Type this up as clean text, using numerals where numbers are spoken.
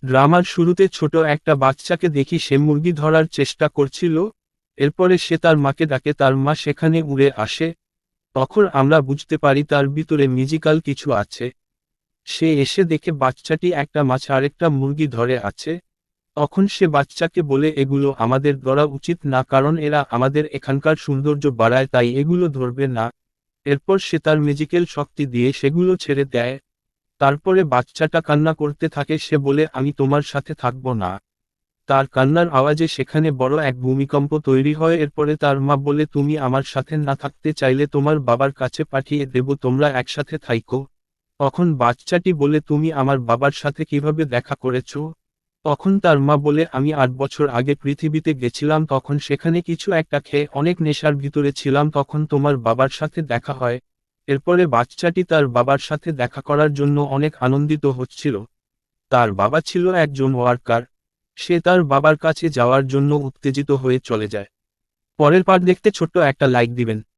ড্রামার শুরুতে ছোট একটা বাচ্চাকে দেখি সে মুরগি ধরার চেষ্টা করছিল। এরপরে সে তার মাকে ডাকে, তার মা সেখানে উড়ে আসে। তখন আমরা বুঝতে পারি তার ভিতরে ম্যাজিক্যাল কিছু আছে। সে এসে দেখে বাচ্চাটি একটা মাছ আর একটা মুরগি ধরে আছে। তখন সে বাচ্চাকে বলে এগুলো আমাদের ধরা উচিত না, কারণ এরা আমাদের এখানকার সৌন্দর্য বাড়ায়, তাই এগুলো ধরবে না। এরপর সে তার ম্যাজিক্যাল শক্তি দিয়ে সেগুলো ছেড়ে দেয়। তারপরে বাচ্চাটা কান্না করতে থাকে, সে বলে আমি তোমার সাথে থাকবো না। তার কান্নার আওয়াজে সেখানে বড় এক ভূমিকম্প তৈরি হয়। এরপরে তার মা বলে তুমি আমার সাথে না থাকতে চাইলে তোমার বাবার কাছে পাঠিয়ে দেব, তোমরা একসাথে থাইকো। তখন বাচ্চাটি বলে তুমি আমার বাবার সাথে কিভাবে দেখা করেছো? তখন তার মা বলে আমি 8 বছর আগে পৃথিবীতে গেছিলাম, তখন সেখানে কিছু একটা খেয়ে অনেক নেশার ভিতরে ছিলাম, তখন তোমার বাবার সাথে দেখা হয়। এরপরে বাচ্চাটি তার বাবার সাথে দেখা করার জন্য অনেক আনন্দিত হচ্ছিল। তার বাবা ছিল একজন ওয়ার্কার। সে তার বাবার কাছে যাওয়ার জন্য উত্তেজিত হয়ে চলে যায়। পরের পার্ট দেখতে ছোট্ট একটা লাইক দিবেন।